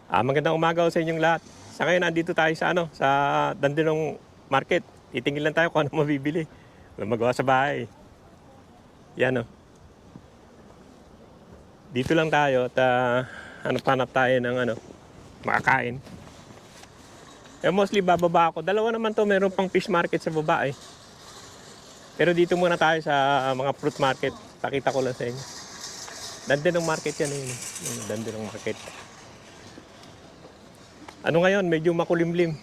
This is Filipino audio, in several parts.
Magandang umaga sa inyong lahat. Sa ngayon nandito tayo sa sa Dandenong Market. Titingin lang tayo kung ano mabibili. Walang magawa sa bahay. Yan oh. Dito lang tayo at hanap tayo ng makakain. Mostly bababa ako. Dalawa naman to, meron pang fish market sa baba eh. Pero dito muna tayo sa mga fruit market. Pakita ko lang sa inyo. Dandenong Market yan eh. Dandenong Market. Ano ngayon, medyo makulimlim.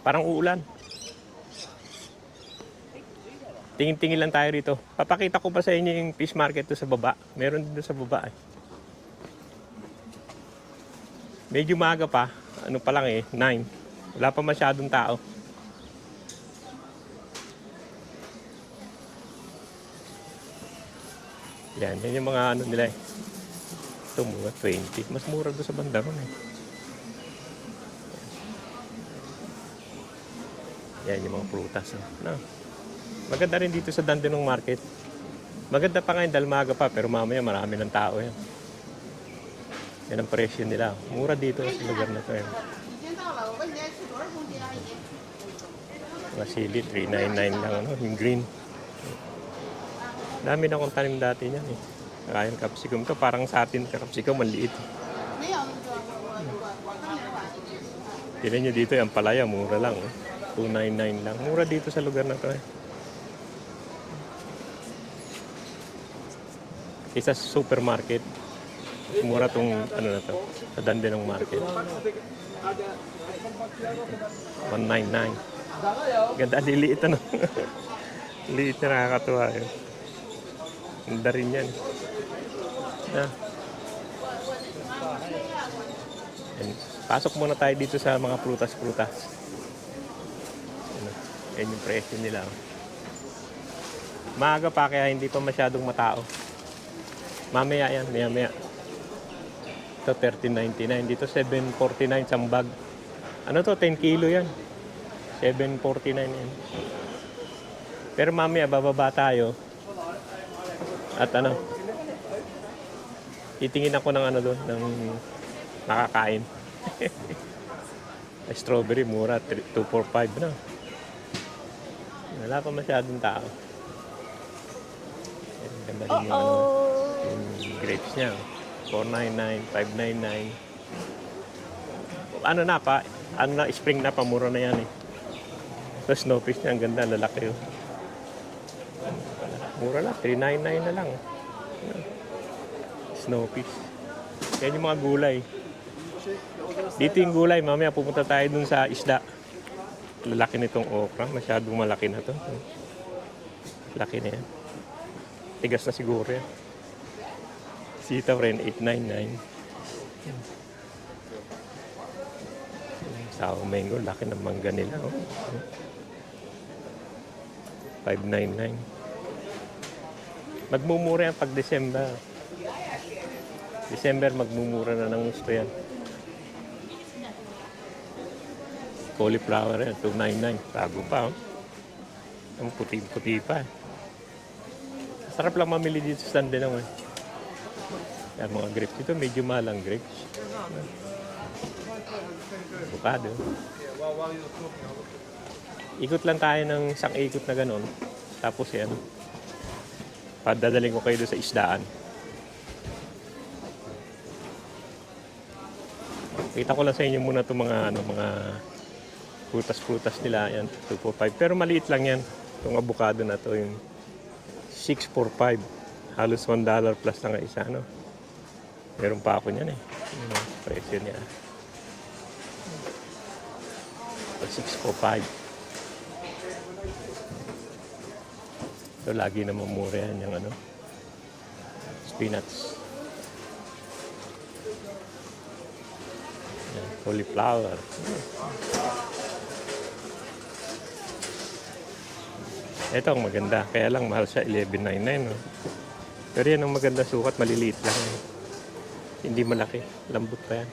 Parang uulan. Tingin-tingin lang tayo rito. Papakita ko pa sa inyo yung fish market to sa baba. Meron dito sa baba eh. Medyo maaga pa. Ano pa lang eh, 9. Wala pa masyadong tao. Yan yung mga ano nila eh. Ito mga 20. Mas mura doon sa banda ron eh. Yan yung mga prutas. No? Maganda rin dito sa Dandenong Market. Maganda pa ngayon dahil maaga pa pero mamaya marami ng tao yan. Yan ang presyo nila. Mura dito sa lugar na to. Yan. Mga sili, 399 lang ano, yung green. Dami na akong tanim dati niyan eh. Kaya yung capsicum to, parang sa atin capsicum maliit. Tignan nyo dito, yung palaya, mura lang. 299 lang. Mura dito sa lugar na to eh. Isa sa supermarket. Mura tong ano na to, sa Dandenong Market. 199. Ganda, liliit ano. Liit na nakakatuwa eh. Ganda rin yan. Pasok muna tayo dito sa mga prutas-prutas. Yan yung presyo nila. Maaga pa kaya hindi pa masyadong matao. Mamaya yan, maya-maya. Ito 13.99. Dito 7.49 isang bag. Ano to? 10 kilo yan. 7.49 yan. Pero mamaya bababa tayo. At titingin ako ng doon, ng nakakain. Strawberry mura, 245 na. Wala pa masyadong tao. Ganda rin yung grapes niya. 499, 599. Spring na, pamura na yan eh. Ito snowfish niya, ang ganda, lalaki yun. Mura lang, 399 na lang. Snowfish. Yan yung mga gulay. Dito yung gulay, mamaya pupunta tayo dun sa isda. Lalaki nitong okra, masyadong malaki na to. Laki na yan. Tigas na siguro yan. Sitaw rin, 899. Sao mango, laki ng mangga nila. 599. Magmumura yan pag December. December magmumura na ng gusto yan. Cauliflower yan, 299. Bago pa, oh. Ang puti-puti pa. Sarap lang mamili dito sa Dandenong eh. Yan mga grapes. Ito medyo malang grapes. Avocado. Ikot lang tayo ng isang ikot na ganon. Tapos yan. Padadaling ko kayo doon sa isdaan. Kita ko lang sa inyo muna itong mga prutas-prutas nila. Yan, 245. Pero maliit lang yan. Itong avocado na to yung 645. Halos $1 plus lang ang isa, no? Meron pa ako niyan eh. Presyo niya. 645. So, lagi na mamura yan yung spinach. Yan, cauliflower. Ito ang maganda. Kaya lang mahal siya, 11.99. No? Pero yan ang maganda sukat, maliliit lang. Hindi malaki. Lambot pa yan.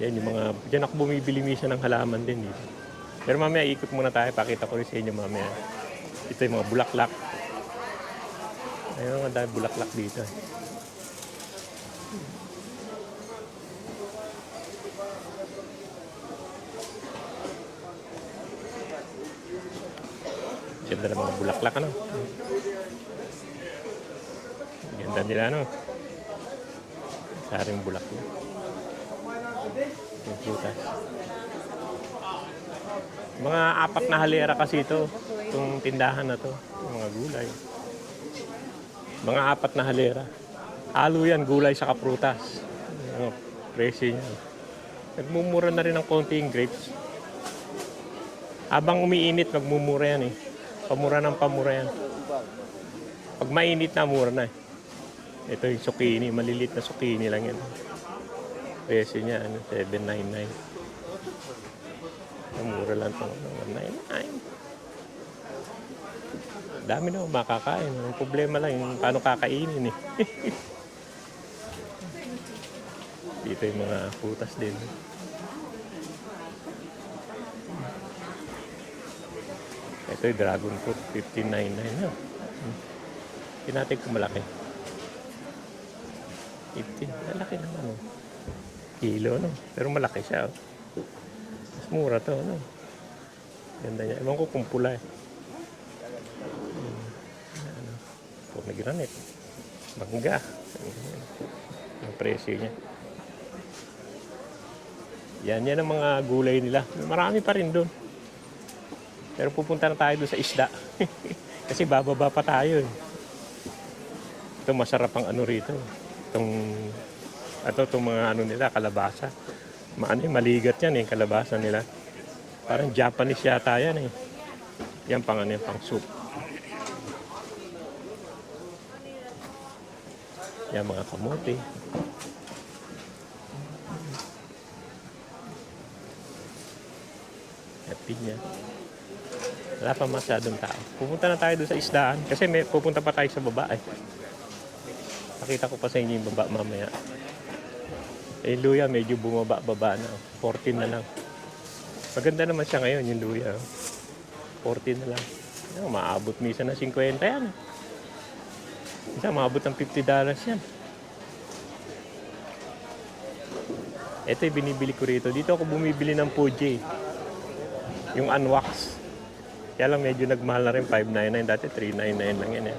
Yan yung mga... Diyan ako bumibili minsan ng halaman din dito. Pero mamaya ikot muna tayo. Pakita ko rin sa inyo mamaya. Ito yung mga bulaklak. Ayun, ang dami bulaklak dito. Ganda ng mga bulaklak, ano? Ganda nila, ano? Saring bulaklak. Yung prutas. Mga apat na halera kasi ito. Itong tindahan na to. Mga gulay. Mga apat na halera. Halo yan, gulay sa kaprutas. Presyo niya. Nagmumura na rin ng konti yung grapes. Habang umiinit, magmumura yan eh. Pamura ng pamura yan. Pag mainit na, mura na eh. Ito yung zucchini, malilit na zucchini lang yan. Presyo niya, ano, $7.99. Mura lang ito, $1.99. Dami na makakain. Ang problema lang yung paano kakainin eh. Dito yung mga putas din. Ito yung dragon fruit, $15.99. Hindi natin kung malaki. 15, malaki naman. Kilo, no? Pero malaki siya. Mas mura to, no? Ganda niya. Ewan ko kung pula eh. Pomegranate. Mangga. Ang presyo niya. Yan ang mga gulay nila. Marami pa rin doon. Pero pupunta na tayo doon sa isda. Kasi bababa pa tayo eh. Ito masarap ang ano rito. Itong mga ano nila, kalabasa. Maligat yan eh, kalabasa nila. Parang Japanese yata yan eh. Yan pang ano, pang soup. Yan mga kamote. Pinya. Wala pa masyadong tao. Pupunta na tayo doon sa isdaan. Kasi pupunta pa tayo sa baba eh. Nakita ko pa sa inyo yung baba mamaya. Eh, luya medyo bumaba-baba na. 14 na lang. Maganda naman siya ngayon yung luya. 14 na lang. Maabot misa na 50 yan. Isa maabot ng $50 yan. Ito yung binibili ko rito. Dito ako bumibili ng Fuji. Yung unwax. Kaya lang medyo nagmahal na rin. $5.99. Dati $3.99 lang yan.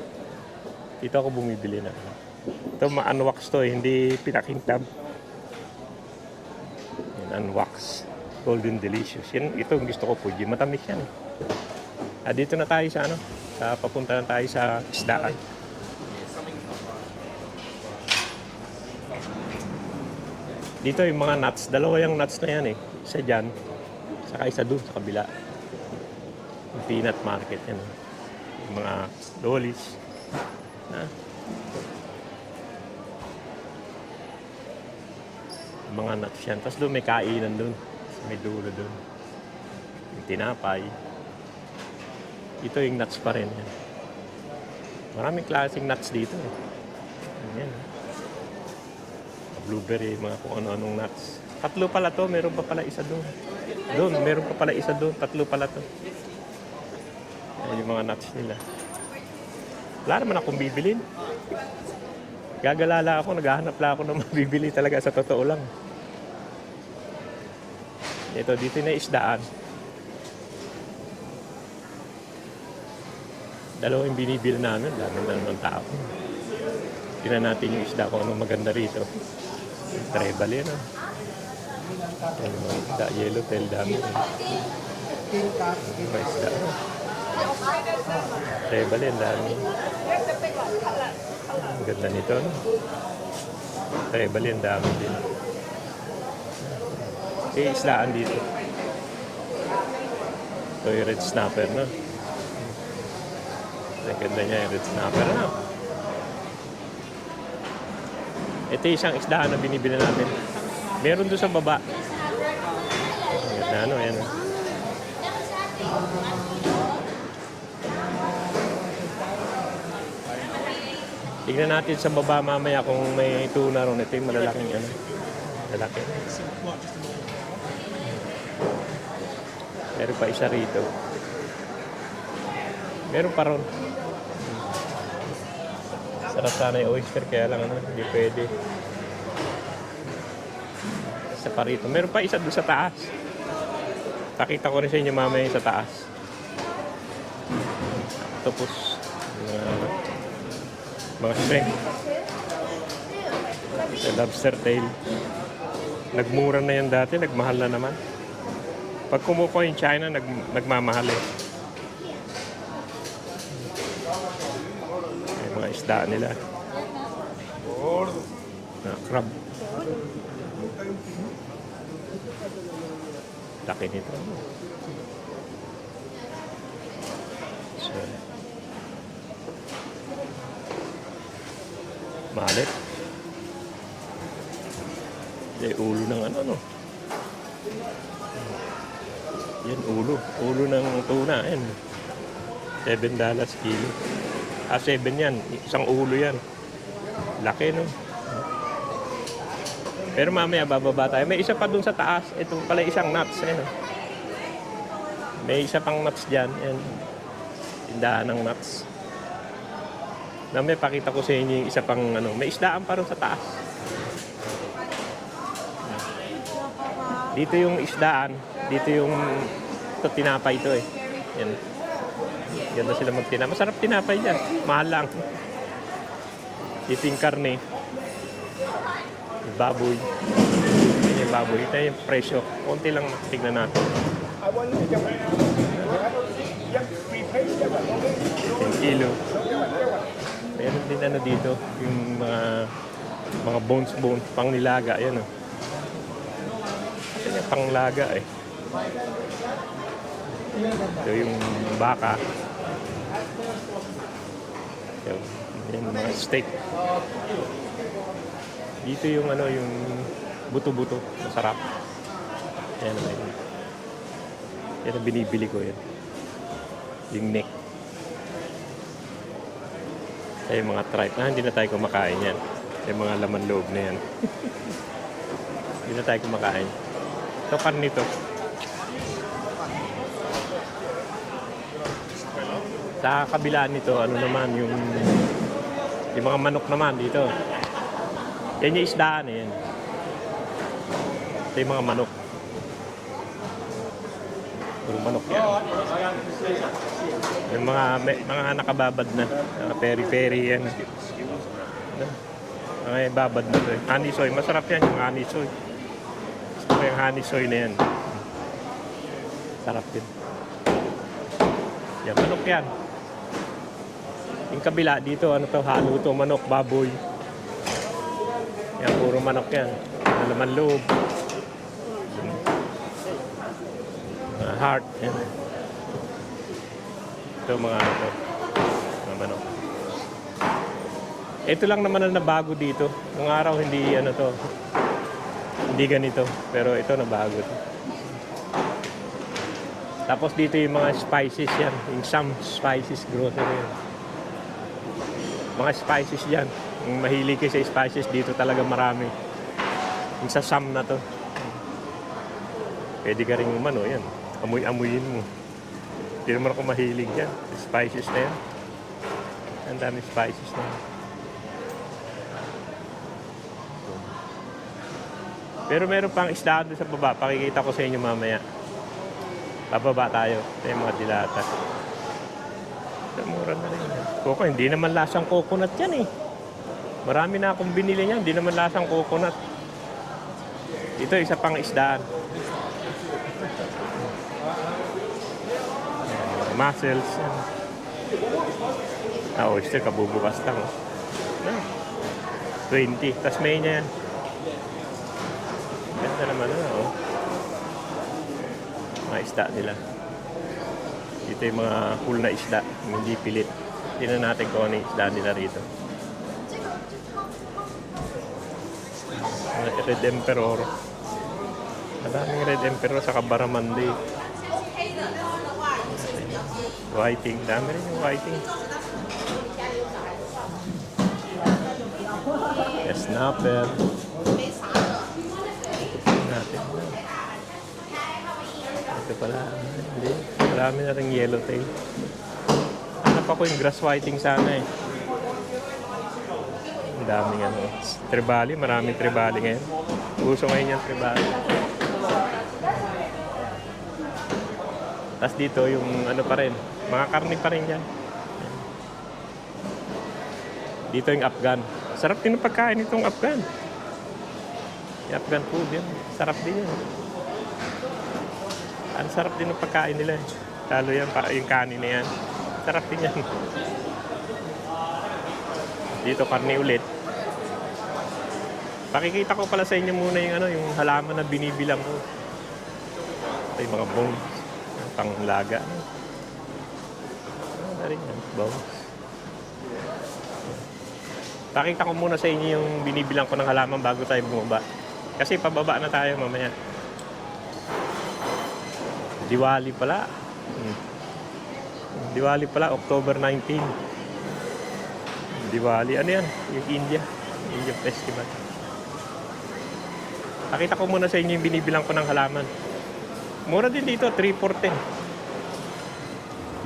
Dito ako bumibili na. Ito ma-unwax to. Hindi pinakintab. Yan, unwax. Golden Delicious. Yan, ito gusto ko Fuji. Matamis yan. Dito na tayo sa ano. Papunta na tayo sa isdaan. Dito yung mga nuts. Dalawa yung nuts na yan eh. Isa dyan. Saka isa doon sa kabila. Yung peanut market yan. Yung mga lolis. Yung mga nuts yan. Tapos doon may kainan doon. May dulo doon. Yung tinapay. Ito yung nuts pa rin yan. Maraming klaseng nuts dito eh. Yan. Blueberry, mga kung ano-anong nuts. 3 pala to. Meron pa pala isa doon. Meron pa pala isa doon. 3 pala to. Ayan yung mga nuts nila. Wala naman akong bibilin. Gagalala ako, naghahanap lang ako ng mabibili talaga sa totoo lang. Ito, dito na isdaan. Dalawa yung binibili namin. Dami na naman tao. Tingnan natin yung isda kung anong maganda rito. Treble yan. Yung mga isda, yellowtail dami. Mga isda. Treble yan dami. Ang ganda nito. Treble yan dami din. Isdaan dito. Ito yung red snapper, no? Ang ganda niya yung red snapper, no? Ito yung isang isdaan na binibili natin. Meron doon sa baba. Ang ganda, ano, yan. Tignan natin sa baba mamaya kung may tuna ron. Ito yung malalaking, ano. Malaki. Meron pa isa rito. Meron pa ron. Sarap sana yung oyster, kaya lang ano, hindi pwede. Isa pa rito. Meron pa isa doon sa taas. Pakita ko rin sa inyo mamaya sa taas. octopus, mga shrimp, ito, lobster tail. Nagmura na yan dati, nagmahal na naman. Pag kumukuha yung China, nagmamahal eh. May mga isda nila. Crab. Laki nito. So, malit. Ulo ng ano. Yan, ulo ng tuna. Yan, $7 kilo. 7 yan, isang ulo yan. Laki, no? Pero mamaya bababa tayo. May isa pa dun sa taas. Ito pala isang nuts. Yan. May isa pang nuts dyan. Yan. Tindahan ng nuts. Mamaya pakita ko sa inyo yung isa pang ano. May isdaan pa rin sa taas. Dito yung isdaan. Dito yung ito, tinapay ito eh. Yan. Ganda sila magtinapay. Masarap tinapay yan. Mahal lang. Dito yung karne. Baboy. Yan yung baboy. Ito yung presyo. Konti lang tignan natin. Yung kilo. Meron din ano dito. Yung mga bones pang nilaga. Yan o. Yan yung panglaga eh. Ito yung baka. Yan mga steak. Dito yung ano, yung buto-buto. Masarap. Yan naman. Yan ang binibili ko yan. Yung neck. Ay, yung mga tripe. Hindi na tayo kumakain yan. Yung mga laman loob na yan. Hindi na tayo kumakain. Ito kan nito. Sa kabila nito, ano naman, yung mga manok naman dito. Yan yung isdaan eh. Ito yung mga manok. Puro manok yan. Yung mga nakababad na. Peri-peri yan. Mga babad na ito eh. Honey soy. Masarap yan yung honey soy. Gusto ko yung honey soy na yan. Sarap din. Yan, manok yan. Yung kabila dito, ano to, halo to, manok, baboy. Yan, puro manok yan. Laman loob. Heart. Yan. Ito mga ano to. Mga manok. Ito lang naman ang nabago dito. Nung araw hindi ano to. Hindi ganito. Pero ito nabago to. Tapos dito yung mga spices yan. Yung some spices grocery yan. Mga spices yan. Yung mahilig kayo sa spices, dito talaga marami. Yung sa Sam na to. Pwede ka rin umano, yan. Amoy-amoyin mo. Hindi naman ako mahilig yan. Spices na yan. Ang dami spices na yan. Pero meron pang isda doon sa baba. Pakikita ko sa inyo mamaya. Bababa tayo. Ito yung mga dilata. Mura na rin yan. Coco, hindi naman lasang coconut yan eh. Marami na akong binili niyan, hindi naman lasang coconut. Ito, isa pang isdaan. Mussels. Oyster, kabubukas lang. 20. Tas may niya yan. Ganda naman na, oh. Mga isda nila. Ito yung mga cool na isda, hindi pilit. Tingnan natin kung ano yung isda nila rito. Red Emperor. Madaming Red Emperor sa Barramundi. Whiting. Dami rin yung whiting. Snapper. Natin. Ito pala. Hindi. Marami na rin yellowtail. Hanap ako yung grass whiting sana eh. Ang daming ano. Tribali. Maraming tribali ngayon. Uso ngayon yung tribali. Tapos dito yung ano pa rin. Mga karne pa rin yan. Dito yung Afghan. Sarap din ng pagkain itong Afghan. Yung Afghan food yan. Sarap din yan. Ang sarap din ng pagkain nila. Lalo yan, yung kanin na yan. Sarap din yan. Dito karne ulit. Pakikita ko pala sa inyo muna yung yung halaman na binibilang ko. Ito yung mga bones. Panglaga. Ano rin yan? Bones. Pakita ko muna sa inyo yung binibilang ko ng halaman bago tayo bumaba. Kasi pababa na tayo mamaya. Diwali pala. Diwali pala, October 19. Diwali, ano yan? Yung India Festival. Pakita ko muna sa inyo yung binibilang ko ng halaman. Mura din dito, 3 for 10.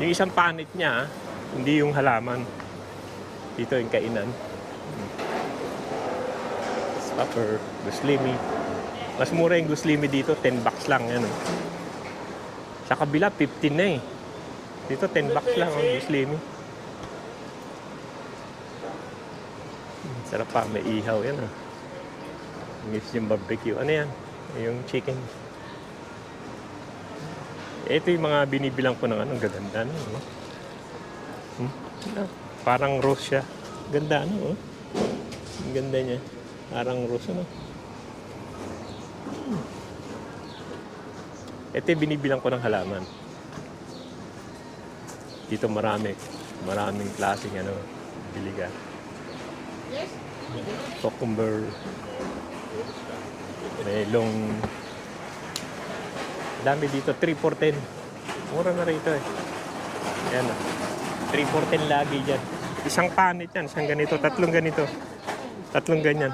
Yung isang panit niya, hindi yung halaman. Dito yung kainan. Stopper, guslimi. Mas mura yung guslimi dito, 10 bucks lang. Yan. Sa kabila, 15 na eh. Dito, 10 bucks lang ang guslimi. Sarap pa, may ihaw yan. Miss yung barbecue. Ano yan? Yung chicken. Ito yung mga binibilang ko ng gaganda. Parang rose siya. Ganda Ang ganda niya. Parang rose Ito yung binibilang ko ng halaman. Dito maraming klaseng biligan. Cucumber, melong. Dami dito, 3 for 10. Mura na rito eh. Ayan 3 for 10 lagi dyan. Isang panit yan, isang ganito, tatlong ganito. Tatlong ganyan.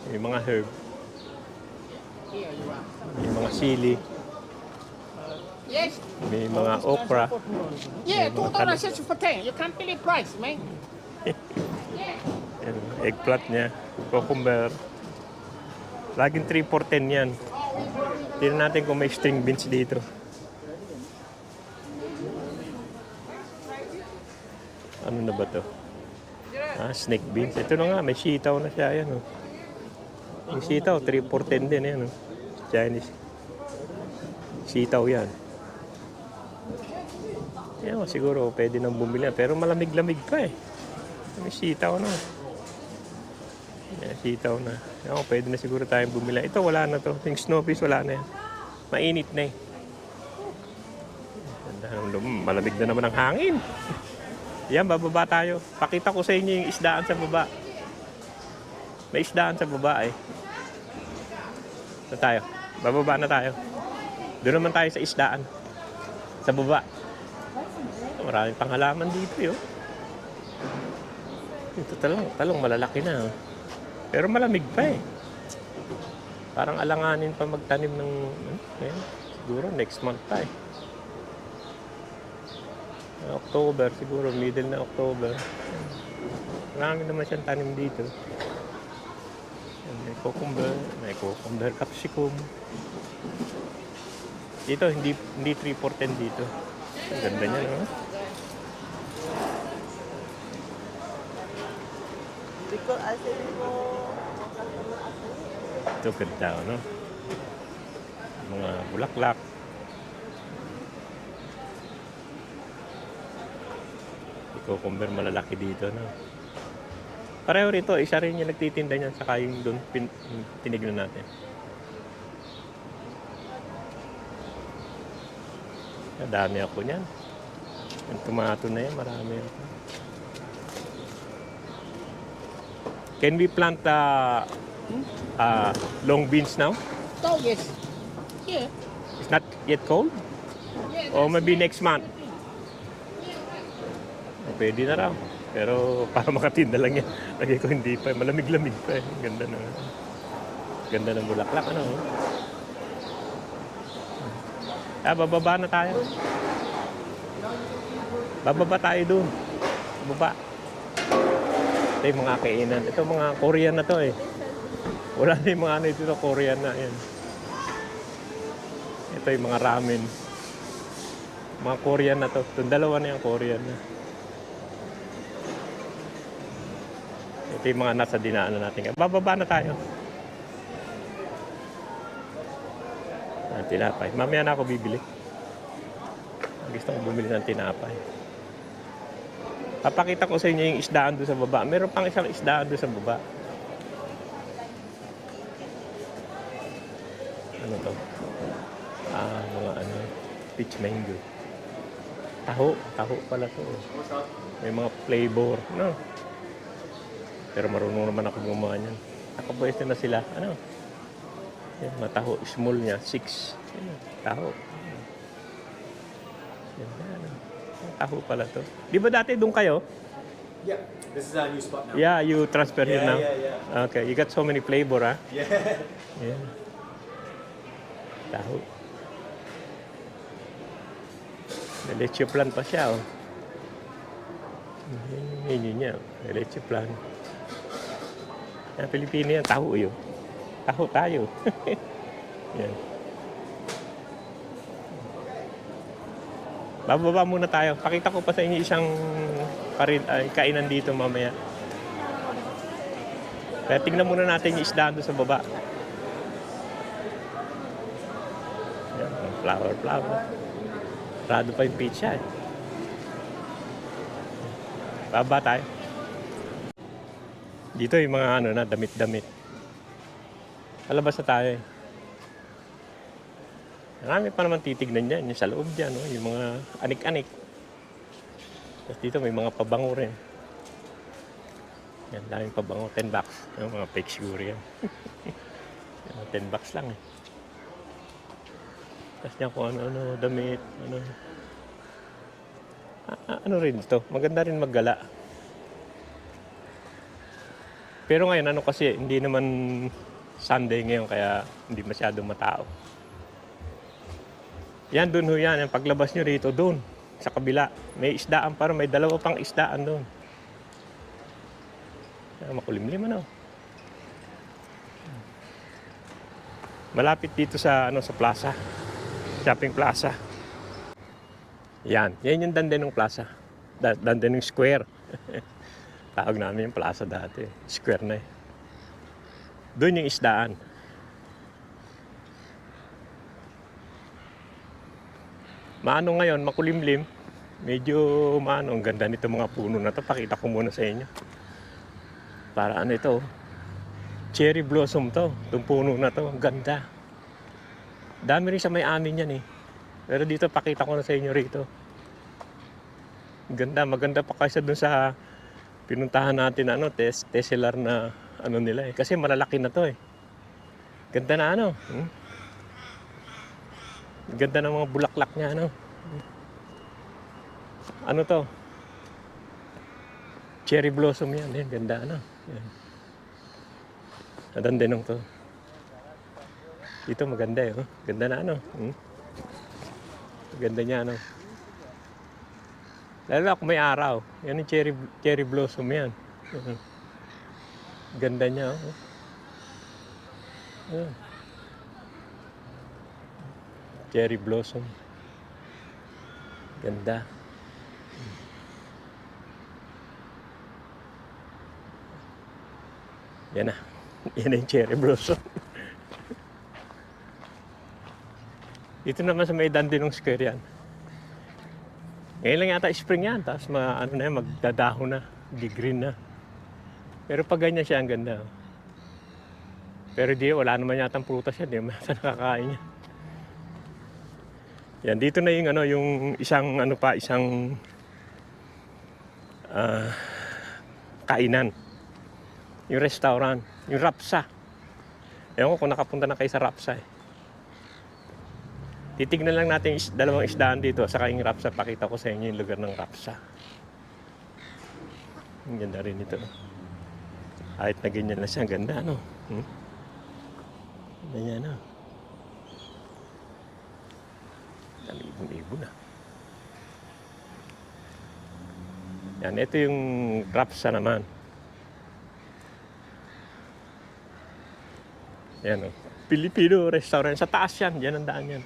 May mga herb. May mga sili. May mga okra. Yeah, $2 for 10. You can't believe price, man. Eggplant niya, cucumber. Laging 3 for 10 yan. Tignan natin kung may string beans dito. Ano na ba to? Snake beans. Ito na nga, may sitaw na siya. Yan, Yung sitaw, 3 for 10 din. Yan, Chinese. Sitaw yan. Yan, siguro pwede nang bumili. Pero malamig-lamig pa eh. May sitaw na. Yan, sitaw na. Yan, pwede na siguro tayong bumili. Ito, wala na to. Yung snowfish, wala na yan. Mainit na eh. Malamig na naman ang hangin. Yan, bababa tayo. Pakita ko sa inyo yung isdaan sa baba. May isdaan sa baba eh. Ito tayo. Bababa na tayo. Doon naman tayo sa isdaan. Sa baba. Maraming panghalaman dito yun. Ito talong malalaki na. Pero malamig pa eh. Parang alanganin pa magtanim ng siguro next month pa eh. October siguro, middle na October. Marami naman siyang tanim dito. May cucumber, capsicum. Dito hindi 3 for 10 dito. Ang ganda niya, no? Ito ganda, no? Mga bulaklak. Cucumber malalaki dito, no? Pareho rito, isa rin yung nagtitinda niyan, saka yung doon tinignan natin. Dami ako niyan. Yung tomato na yan, marami. Can we plant long beans now? Oh, yes. Yeah. It's not yet cold? Or maybe next month? Pwede na raw. Pero para makatinda lang yan. Lagi ko hindi pa. Malamig-lamig pa eh. Ganda na. Ganda ng bulaklak. Ano? Bababa na tayo. Bababa tayo doon. Baba. Ito yung mga kainan. Ito mga Korean na to eh. Wala na yung mga ano dito. Korean na. Yan. Ito yung mga ramen. Mga Korean na to. Itong dalawa na yung Korean na. Ito yung mga nasa dinaanan natin. Bababa na tayo. Tinapay. Mamaya na ako bibili. Gusto ko bumili ng tinapay. Papakita ko sa inyo yung isdaan doon sa baba. Meron pang isang isdaan doon sa baba. Ano to? Mga ano, peach mango. Taho pala to. May mga flavor, no? Pero marunong naman ako gumawa niyan. Nakapwesto na sila, ano? Yan, mga taho, small niya, 6. Yan, taho. Yan, ano. Taho pala to. Di ba dati doon kayo? Yeah, this is our new spot now. Yeah, you transfer here now? Yeah. Okay, you got so many flavor, ha? Yeah. Yeah. Taho. May leche plan pa siya, oh. Yun niya, may leche plan. Yan, Pilipino yan, taho yun. Taho tayo. Yan. Bababa muna tayo. Pakita ko pa sa inyo isang kainan dito mamaya. Kaya tingnan muna natin yung isdaan doon sa baba. Yan, flower. Rado pa yung pizza eh. Baba tayo. Dito yung mga ano na, damit-damit. Palabas na tayo eh. Marami pa naman titignan yan. Yung sa loob dyan, no? Yung mga anik-anik. Tapos dito may mga pabango rin. Yan, daming pabango. $10. Yung mga fake siguro yan. $10 lang eh. Tapos niya kung ano, damit, ano. Ano rin ito? Maganda rin maggala. Pero ngayon, ano kasi, hindi naman Sunday ngayon, kaya hindi masyadong matao. Yan, dun ho yan. Yung paglabas nyo rito, dun. Sa kabila. May isdaan pa rin. May dalawa pang isdaan dun. Makulimlim ano. Malapit dito sa, sa plaza. Shopping plaza. Yan. Yan yung Dandenong Plaza. Dandenong Square. Tawag namin yung plaza dati. Square na eh. Doon yung isdaan. Maano ngayon, makulimlim. Medyo maano, ang ganda nito mga puno na to. Pakita ko muna sa inyo. Para ano ito, cherry blossom to. Itong puno na to, ang ganda. Dami rin sa may amin yan eh. Pero dito pakita ko na sa inyo rito. Ganda, maganda pa kaysa dun sa pinuntahan natin teselar na ano nila eh. Kasi malalaki na to eh. Ganda na ano. Ganda ng mga bulaklak niya ano. Ano to? Cherry blossom yan. Yan, ganda ano. Yan. Dandenong to. Dito maganda eh. Oh. Ganda na ano. Ganda niya ano. Lalo kung may araw. Yan yung cherry blossom yan. Ganda niya. Oh. Cherry blossom. Ganda. Yan na. Yan na yung cherry blossom. Dito naman sa may Dandenong Square yan. Ngayon lang yata spring yan. Tapos magdadahon na. Di-green na. Pero pag ganyan siya, ang ganda. Pero wala naman yata prutas yan. Di naman yata nakakain niya. Yan, dito na yung yung isang kainan. Yung restaurant, yung Rapsa. Ewan ko kung nakapunta na kayo sa Rapsa eh. Titignan lang natin dalawang isdaan dito saka yung Rapsa. Pakita ko sa inyo yung lugar ng Rapsa. Ang ganda rin ito. Kahit na ganyan na siya, ganda ano. Ganyan ano. Ibon-ibon na. Yan, ito yung Rapsa naman. Yan o. Filipino restaurant. Sa taas yan. Yan ang daan yan.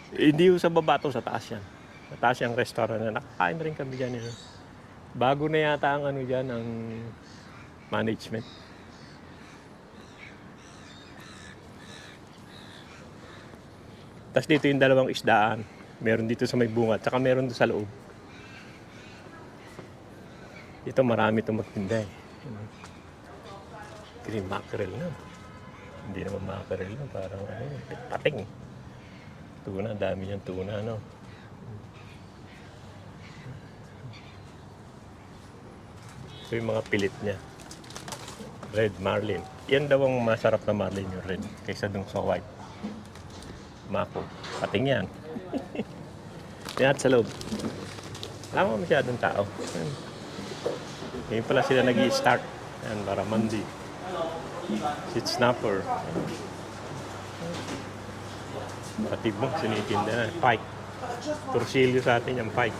Hindi yung sa baba to, sa taas yan. Sa taas yung restaurant na. Nakakain rin kami dyan. Bago na yata ang dyan, ang management. Tapos dito yung dalawang isdaan. Meron dito sa may bunga, tsaka meron doon sa loob. Dito marami itong magtinda eh. Green mackerel na. Hindi naman mackerel na, parang pating. Tuna, dami niyang tuna, no? Ito yung mga pilit niya. Red marlin. Yan daw ang masarap na marlin yung red kaysa dun sa white. Mako. Pating yan. Yan sa loob. Wala mo masyadong tao. Ngayon pala sila nag-i-start. Yan, barramundi. Sit snapper. Patibong, sinitinda na. Pike. Torsilyo sa atin yung pike.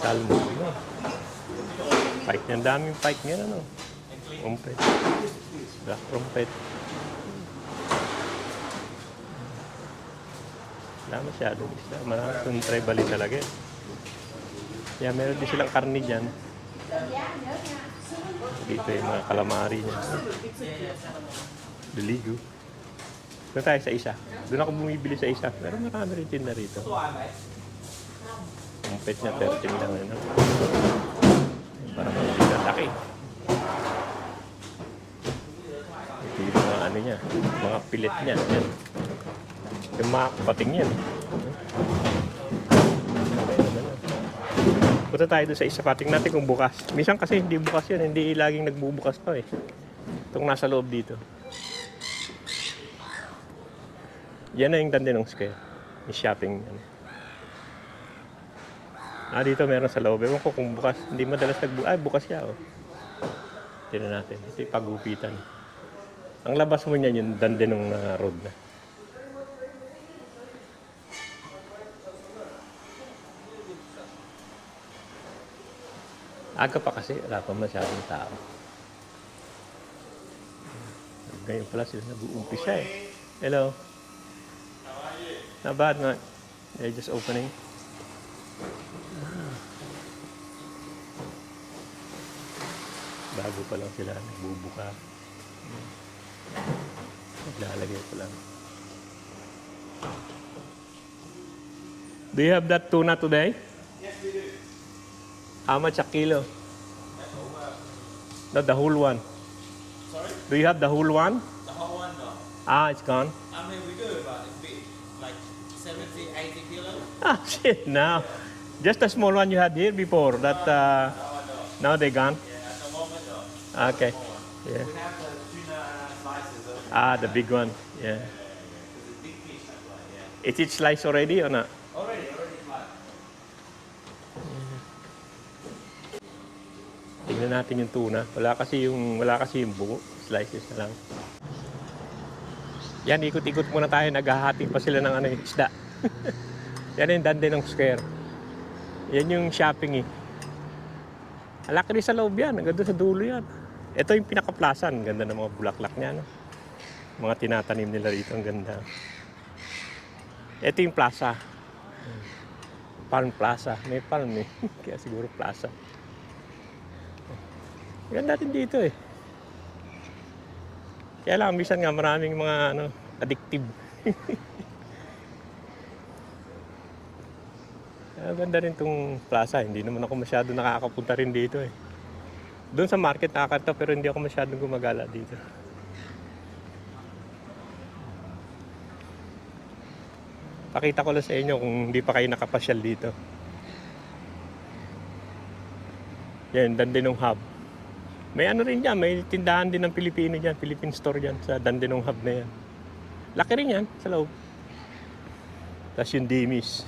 Salmon. Pike niyan. Daming pike niyan, ano? Trumpet. Black trumpet. Wala masyadong isda. Maraming tribali talaga eh. Kaya meron din silang karni dyan. Dito yung mga calamari niya. Diligo. Doon tayo sa isa. Doon ako bumibili sa isa. Pero marami rin tinda rito. Ang pet niya 13 lang. Ano? Para mga laki. Ito yung mga ano niya. Mga pilit niya. Yan. Yung mga pating yan. Punta tayo doon sa isa. Pating natin kung bukas. Minsan kasi hindi bukas yan. Hindi laging nagbubukas pa eh. Itong nasa loob dito. Yan na yung Dandenong Square. Yung shopping. Dito meron sa loob. Ewan ko kung bukas. Hindi madalas nagbukas. Ay, bukas siya. Oh. Tignan natin. Ito yung pagupitan. Ang labas mo niyan yung Dandenong road na. Aga pa kasi. Wala pa masyadong tao. Ngayon pala sila nag-uumpisa eh. Hello. Not bad, man. They're just opening. Bago pa lang sila, nagbubuka. Naglalagay pa lang. Do you have that tuna today? Yes, we do. How much a kilo? Not the whole one. Sorry? Do you have the whole one? The whole one, no. It's gone. I mean, we do, but it's big. Like 70, 80 kilos. Shit, now. Just a small one you had here before. That now they gone. Yeah, at the moment, though. Okay. Yeah. We have the tuna slices. The big one. Yeah. The big fish, that's why, yeah. Is it sliced already or not? Already sliced. Tingnan natin yung tuna. Wala kasi yung buo. Slices na lang. Yan, ikot-ikot muna tayo. Naghahati pa sila ng isda. Yan yung Dandenong Square. Yan yung shopping eh. Alaki rin sa loob yan. Ang ganda sa dulo yan. Ito yung pinaka-plaza. Ang ganda ng mga bulaklak niya. No? Mga tinatanim nila rito. Ang ganda. Ito yung plaza. Palm Plaza. May palm eh. Kaya siguro plaza. Ganda din dito eh. Kaya lang, minsan nga maraming mga addictive. Ganda rin tong plaza. Hindi naman ako masyado nakakapunta rin dito eh. Doon sa market nakakanta pero hindi ako masyadong gumagala dito. Pakita ko lang sa inyo kung hindi pa kayo nakapasyal dito. Yan, Dandenong Hub. May rin dyan, may tindahan din ng Pilipino dyan, Philippine store dyan sa Dandenong Hub na yan. Laki rin yan sa loob. Tapos yung Dimis.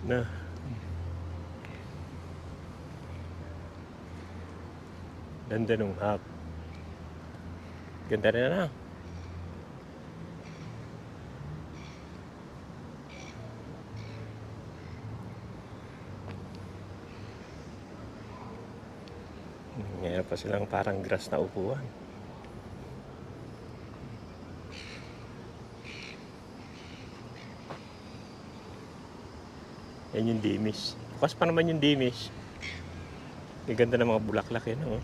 Na. Dandenong Hub. Ganda rin na. Ngayon pa silang parang grass na upuan. Yan yung Dimis. Bukas pa naman yung Dimis. Ang ganda ng mga bulaklak yan, oh.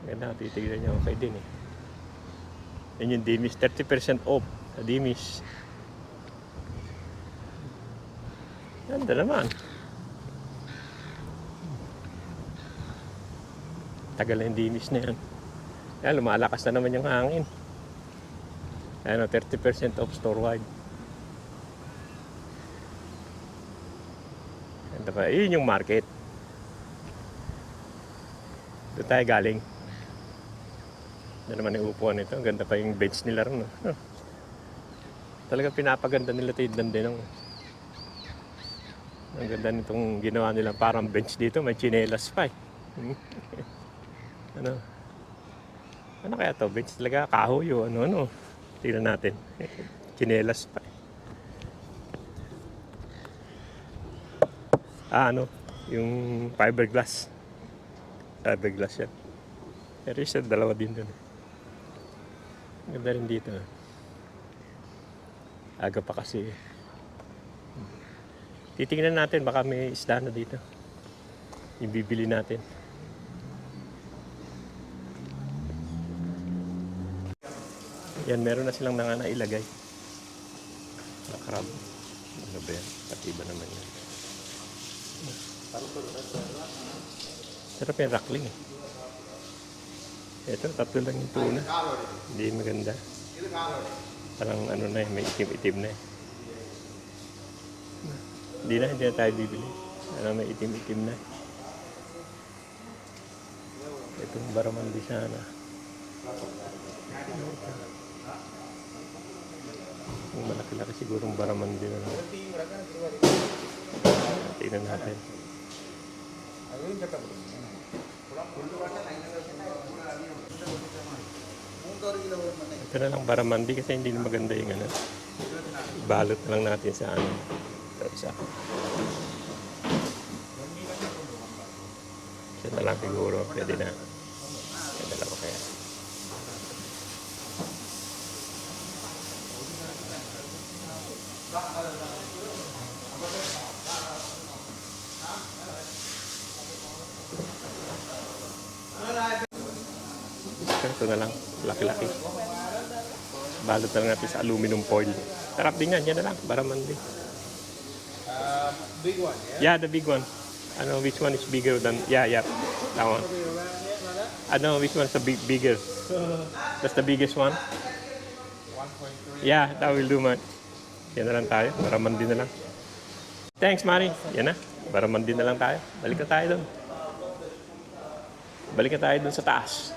Ganda, titignan nyo. Okay din, eh. Yan yung Dimis. 30% off sa Dimis. Ganda naman. Tagal na yung Dimis na yan. Yan, lumalakas na naman yung hangin. Ano, 30% off store-wide. Ganda pa. Yun yung market. Doon tayo galing. Ganda naman yung upuan nito. Ganda pa yung bench nila rin. No? Talagang pinapaganda nila tignan din. Ang ganda nitong ginawa nila parang bench dito. May chinelas pa, eh. Ano kaya to? Bench talaga, kahoy o ano. Tingnan natin. Chinelas pa. Yung fiberglass. Fiberglass yan. Pero isa, dalawa din dun. Ganda rin dito. Aga pa kasi. Titingnan natin, baka may isda na dito. Yung bibili natin. Yan, meron na silang nailagay. Na crab. Ano ba yan? Pati ba naman yan? Sarap yung rockling, eh. Ito, 3 lang yung tuna. Hindi maganda. Parang ano na, may itim-itim na, eh. Hindi na tayo bibili. May itim-itim na. Itong baramandi sana. Yung malaki-laki sigurong baramandi na lang. Tingnan natin. Ito na lang baramandi kasi hindi na maganda yung ano. Balot na lang natin sa ano. Ito isa. Ito na lang siguro. Pwede na. Ito dalawa kaya. Ito na lang, laki-laki. Balot na lang natin sa aluminum foil. Sarap din yan, yan na lang, baramandi. Big one, Yeah, yeah? the big one. Which one is bigger than, yeah, that one. Which one's the bigger? That's the biggest one? 1.3. Yeah, that will do, man. Yan na lang tayo, baramandi na lang. Thanks, Manny. Yan na, baramandi na lang tayo. Balik na tayo doon. Balik na tayo doon sa taas.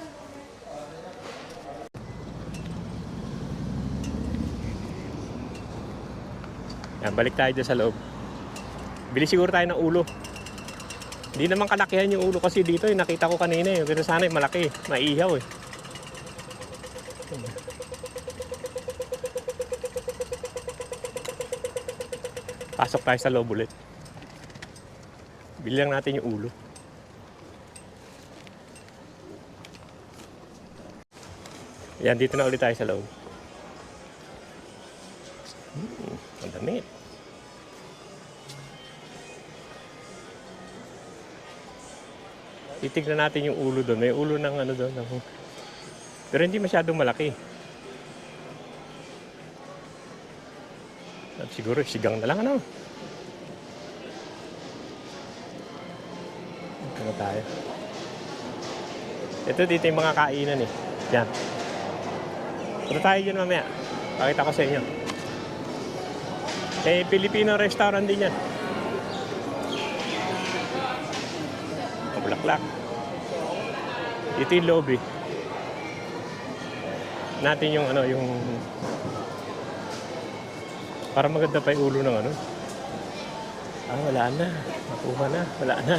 Yan, balik tayo doon sa loob. Bili siguro tayo ng ulo. Hindi naman kalakihan yung ulo kasi dito, nakita ko kanina, eh. Pero sana malaki, maihaw, eh. Pasok tayo sa loob ulit. Bili lang natin yung ulo. Yan, dito na ulit tayo sa loob. Ang damit. Titignan natin yung ulo doon. May ulo ng ano doon. Pero hindi masyadong malaki. At siguro sigang na lang, ano? Ito na tayo. Ito dito yung mga kainan, eh. Yan. Punta tayo dyan mamaya. Pakita ko sa inyo. Filipino restaurant din yan. Bulaklak. Ito yung lobby. Natin yung yung para maganda pa yung ulo ng ano. Wala na. Nakuha na. Wala na.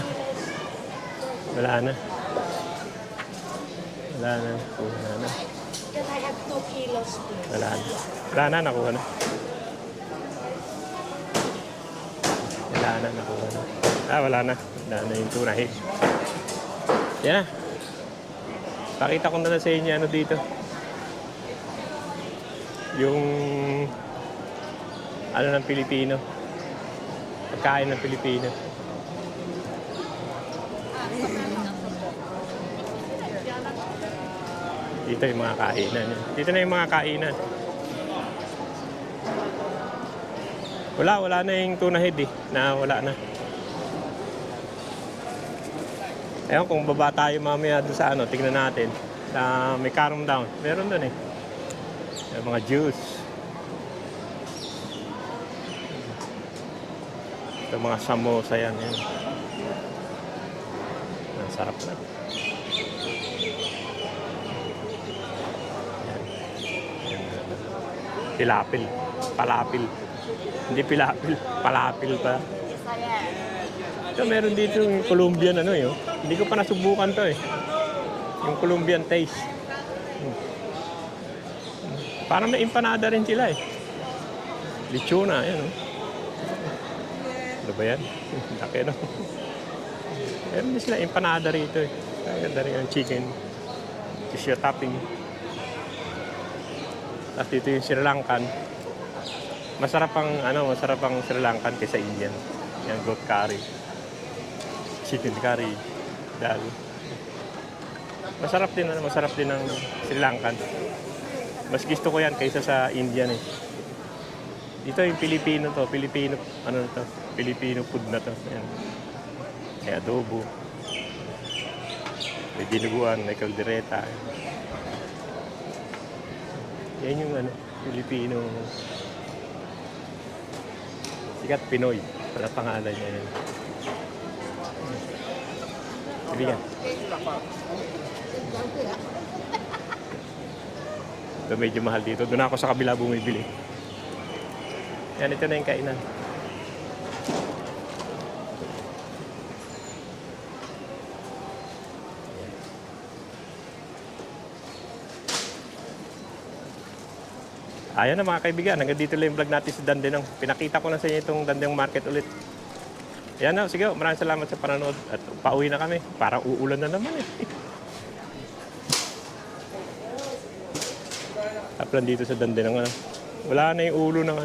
Wala na. Wala na. Nakuha na. Because I have 2 kilos please. Wala na. Wala na. Nakuha na. Wala na. Nakuha na. Wala na. Wala na yung tunahin. Yan na. Pakita ko na lang sa inyo dito. Yung ng Pilipino. Pagkain ng Pilipino. Dito yung mga kainan. Dito na yung mga kainan. Wala na yung tuna head eh. Wala na. Ewan kung baba tayo mamaya doon sa ano, tignan natin. May carom down. Meron doon eh. Yung mga juice. Ito mga samosa yan. Ang sarap na. Pilapil. Palapil. Hindi pilapil. Palapil pa. Ito meron dito yung Colombian ano yun. Hindi ko pa nasubukan to eh. Yung Colombian taste. Parang may empanada rin sila eh. Lechona, yan oh. Ano ba yan? Laki no? Meron din sila empanada rito eh. Ganda rin yung chicken. Tissue topping. Tapos dito yung Sri Lankan. Masarap ang Sri Lankan kaysa Indian. Yung goat curry. Chicken curry. Dal. Masarap din ang Sri Lankan. Mas gusto ko yan kaysa sa Indian eh. Dito yung Pilipino to, Filipino food na to. Ayan. May adobo. May dinuguan, may kaldereta. Yan yung Filipino. Sikat Pinoy. Para pangalan niya yan. Ibigan. Ito medyo mahal dito. Doon ako sa kabila bumibili. Yan, ito na yung kainan. Ayan na mga kaibigan, hanggang dito lang yung vlog natin sa Dandenong. Pinakita ko na sa inyo itong Dandenong Market ulit. Ayan na, sige, maraming salamat sa panonood. At pauwi na kami, parang uulan na naman eh. Taplan dito sa Dandenong. Wala na yung ulo ng